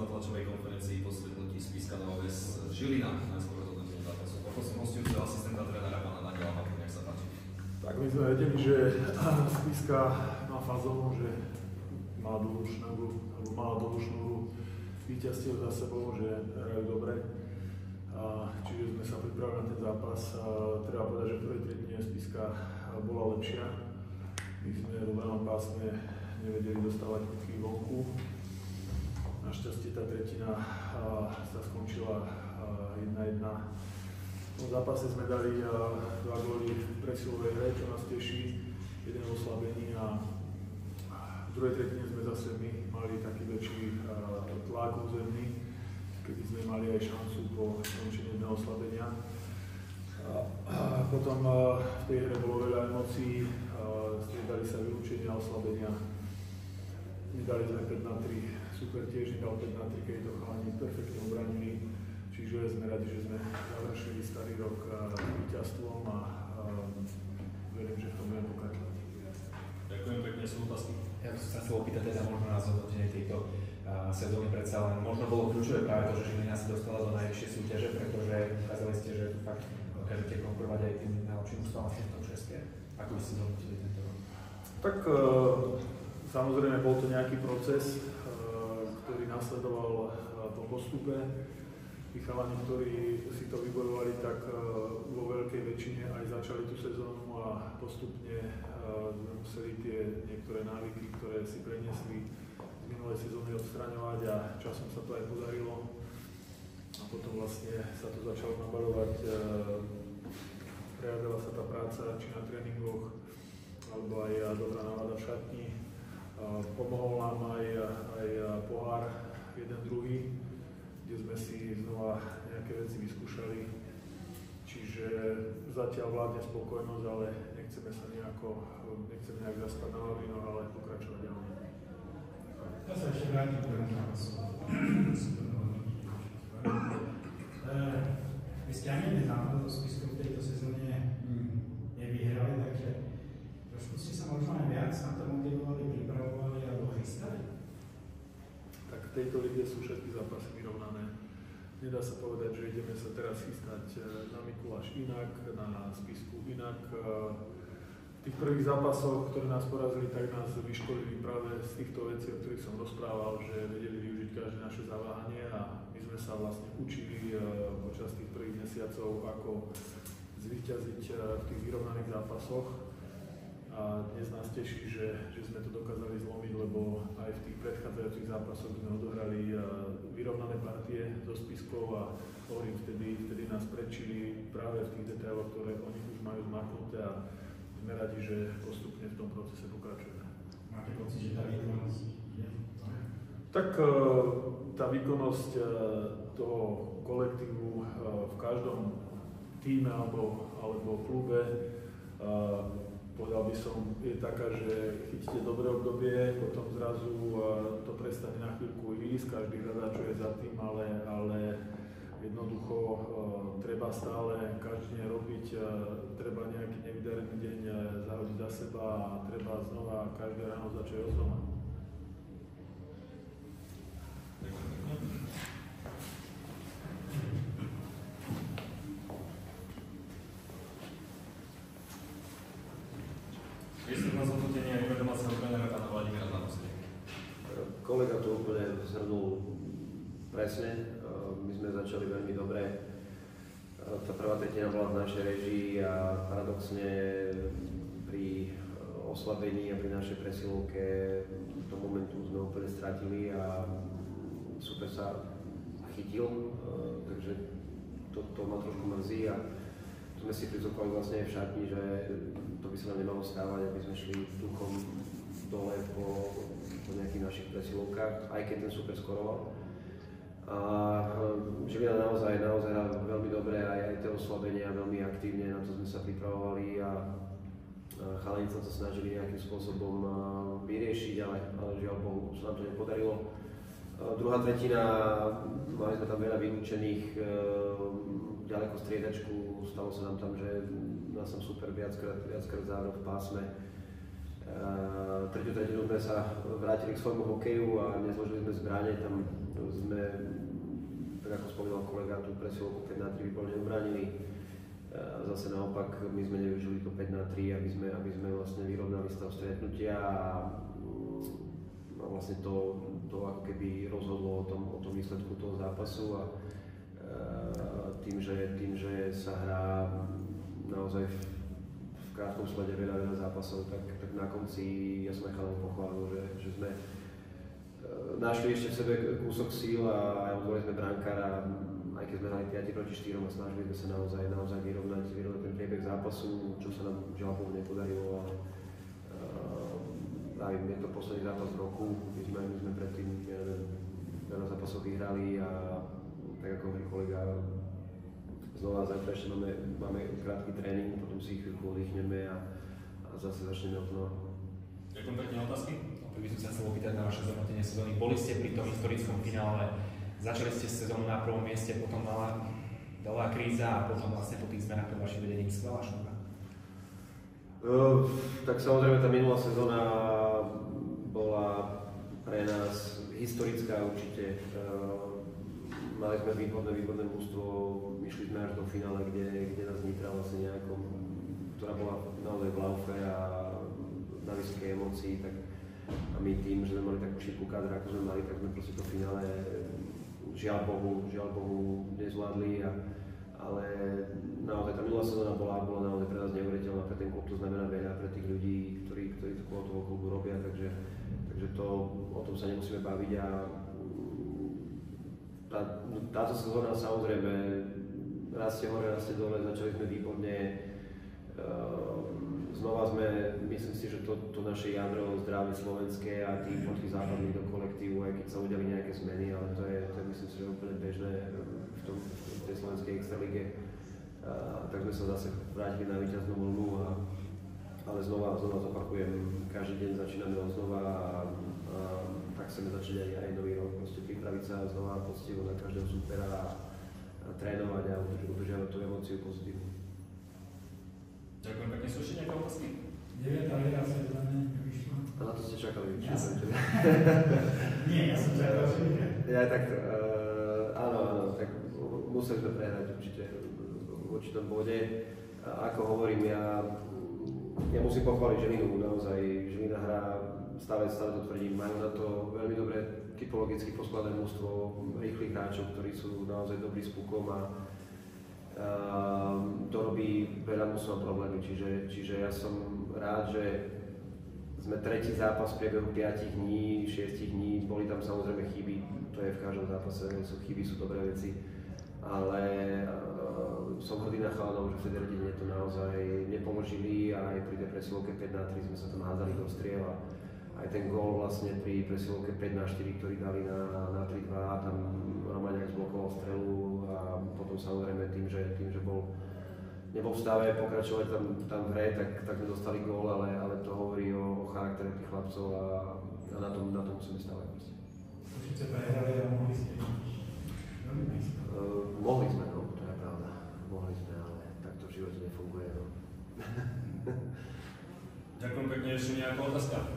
na tlačovej konferencii po stretnutí Spišská Nová Ves Žilina, najskôr rozhodnutie zápasu. Poprosím hostujúceho asistenta trénera pána Daniela Matku, nech sa páči. Tak my sme vedeli, že Spišská má fazónu, že má dlhú šnúru víťazstiev za sebou, že hrajú dobre. Čiže sme sa pripravili na ten zápas. Treba povedať, že v prvej tretine Spišská bola lepšia. My sme v branom pásme nevedeli dostávať kutky vonku. Našťastie tá tretina sa skončila 1-1. V zápase sme dali 2 góly v presilovej hre, čo nás teší, jeden oslabení a v druhej tretine sme zase my mali taký väčší tlak územný, kedy sme mali aj šancu po skončení jedného oslabenia. Potom v tej hre bolo veľa emócií, striedali sa vylúčenia a oslabenia. Nedali sme 5-3, super tiež nedal 5-3, keď to chalani perfektne obránili. Čiže sme radi, že sme završili starý rok víťazstvom a verím, že v tom budeme pokračovať. Ďakujem pekne, sú otázky. Ja by som sa chcel opýtať teda možno na zhodnotenie tejto sezóny predsa len. Možno bolo kľúčové práve to, že Žilina sa dostala do najvyššej súťaže, pretože ukázali ste, že tu fakt dokážete konkurovať aj tým najlepším ústavom v tom České. Ako by ste zhodnotili tento rok? Tak samozrejme bol to nejaký proces, ktorý nasledoval po postupe. Tí chalani, ktorí si to vybojovali, tak vo veľkej väčšine aj začali tú sezónu a postupne sme museli tie niektoré návyky, ktoré si preniesli z minulej sezóny odstraňovať a časom sa to aj podarilo. A potom vlastne sa to začalo nabaľovať, prejavila sa tá práca či na tréningoch, alebo aj dobrá nálada v šatni. Pomohol nám aj pohár jeden druhý, kde sme si znova nejaké veci vyskúšali. Čiže zatiaľ vládne spokojnosť, ale nechceme nejak zaspať na lavinoch, ale pokračovať ďalej. Ja sa ešte vrátim k tomu zápasu. Vy ste ani jeden zápas so Spiskou v tejto sezóne nevyhrali, takže trošku ste sa možno aj viac na to motivovali, pripravovali alebo chystali? Tak v tejto lige sú všetky zápasy vyrovnané. Nedá sa povedať, že ideme sa teraz chystať na Mikuláš inak, na Spisku inak. V tých prvých zápasoch, ktoré nás porazili, tak nás vyškolili práve z týchto vecí, o ktorých som rozprával, že vedeli využiť každé naše zaváhanie a my sme sa vlastne učili počas tých prvých mesiacov, ako zvíťaziť v tých vyrovnaných zápasoch. A dnes nás teší, že sme to dokázali zlomiť, lebo aj v tých predchádzajúcich zápasoch sme odohrali vyrovnané partie so Spiskou a hovorím, vtedy nás prečili práve v tých detailoch, ktoré oni už majú zmaknuté a sme radi, že postupne v tom procese pokračujeme. Máte pocit, že tá výkonnosť je? Tak tá výkonnosť toho kolektívu v každom tíme alebo klube, povedal by som, je taká, že chytíte dobré obdobie, potom zrazu to prestane na chvíľku ísť, každý hľadá, čo je za tým, ale jednoducho treba stále každý deň robiť, treba nejaký nevydarený deň zahodiť za seba a treba znova každé ráno začať odznova. Priestor na zhodnotenie aj domáceho trénera pána Vladimíra Zlatosti. Kolega to úplne zhrnul presne. My sme začali veľmi dobre. Tá prvá tretina bola v našej režii a paradoxne pri oslabení a pri našej presilovke to momentum sme úplne stratili a super sa chytil, takže to ma trošku mrzí a tu sme si prizokovali vlastne aj v šatni, že to by sa nám nemalo stávať, aby sme šli vzduchom dole po nejakých našich presilovkách, aj keď ten super skoroval. A Žilina naozaj hrá veľmi dobre, aj tie oslabenia veľmi aktívne, na to sme sa pripravovali a chalani sa to snažili nejakým spôsobom vyriešiť, ale žiaľ Bohu sa nám to nepodarilo. Druhá tretina, mali sme tam veľa vylúčených, ďaleko striedačku, stalo sa nám tam, že nás som super viackrát zavrel v pásme. Tretiu tretinu sme sa vrátili k svojmu hokeju a nezložili sme zbrane, tam sme, tak ako spomínal kolega, tú presilovku 5-3 výborne ubránili. Zase naopak, my sme nevyužili to 5-3, aby sme vlastne vyrovnali stav stretnutia a vlastne to ako keby rozhodlo o tom výsledku toho zápasu a tým, že sa hrá naozaj v krátkom slede veľa zápasov, tak na konci ja som aj chalom pochválil, že sme našli ešte v sebe kúsok síl a odvolili sme brankára, aj keď sme hrali 5 proti 4 a snažili sme sa naozaj vyrovnať ten priebeh zápasu, čo sa nám žiaľ Bohu nepodarilo, ale je to posledný zápas v roku, my sme predtým veľa zápasov vyhrali a tak ako hovorí kolega, znova zajtra ešte máme krátky tréning, potom si chvíľku oddychneme a zase začneme od znova. Ďakujem pekne, otázky? Tak by som sa chcel opýtať na vaše zhodnotenie sezóny. Boli ste pri tom historickom finále, začali ste sezónu na prvom mieste, potom dala kríza a potom vlastne po tých zmenách pod vašim vedením skvelá škoda. Tak samozrejme tá minulá sezóna bola pre nás historická určite. Mali sme výborné mužstvo, išli sme až do finále, kde nás Nitra vlastne nejakom, ktorá bola naozaj v laufe a na vysokej emócii, tak a my tým, že sme mali takú šírku kádra, ako sme mali, tak sme proste to finále žiaľ Bohu nezvládli, ale naozaj tá minulá sezóna bola naozaj pre nás neuveriteľná, pre ten klub to znamená veľa, pre tých ľudí, ktorí okolo toho klubu robia, takže o tom sa nemusíme baviť a táto sezóna samozrejme rastie hore, rastie dole, začali sme výborne. Znova sme, myslím si, že to naše jadro zdravé slovenské a tým poďky západných do kolektívu, aj keď sa udiali nejaké zmeny, ale to je myslím si, že úplne bežné v tej slovenskej extralige. Tak sme sa zase vrátili na víťaznú vlnu, ale znova zopakujem, každý deň začíname od znova a tak chceme začať aj nový rok, proste pripraviť sa znova poctivo na každého supera a trénovať a udržiavať tú emóciu pozitívnu. Ďakujem pekne, sú ešte nejaké otázky? 9. liga sezóny vyšla. A na to ste čakali? Nie, ja som čakal, že nie. Ja tak, áno, tak museli sme prehrať určite v určitom bode. Ako hovorím, ja musím pochváliť Žilinu, naozaj Žilina hrá, stále to tvrdím, majú na to veľmi dobre typologicky poskladané mužstvo rýchlych hráčov, ktorí sú naozaj dobrí s pukom a to robí veľa mužstvom problémy, čiže ja som rád, že sme tretí zápas v priebehu 5 dní, 6 dní, boli tam samozrejme chyby, to je v každom zápase, sú chyby, sú dobré veci, ale som hrdý na chalanov, že v tej rodine to naozaj nepoložili a aj pri tej presilovke 5-3 sme sa tam hádzali do striela. Aj ten gól vlastne pri presilovke 5-4, ktorý dali na 3-2, tam Romaňák zblokoval strelu a potom samozrejme tým, že nebol v stave pokračovať tam v hre, tak sme dostali gól, ale to hovorí o charaktere tých chlapcov a na tom musíme stavať. Určite prehrali a mohli ste. Mohli sme, no, to je pravda. Mohli sme, ale tak to v živote nefunguje. No. Ďakujem pekne, ešte nejaká otázka?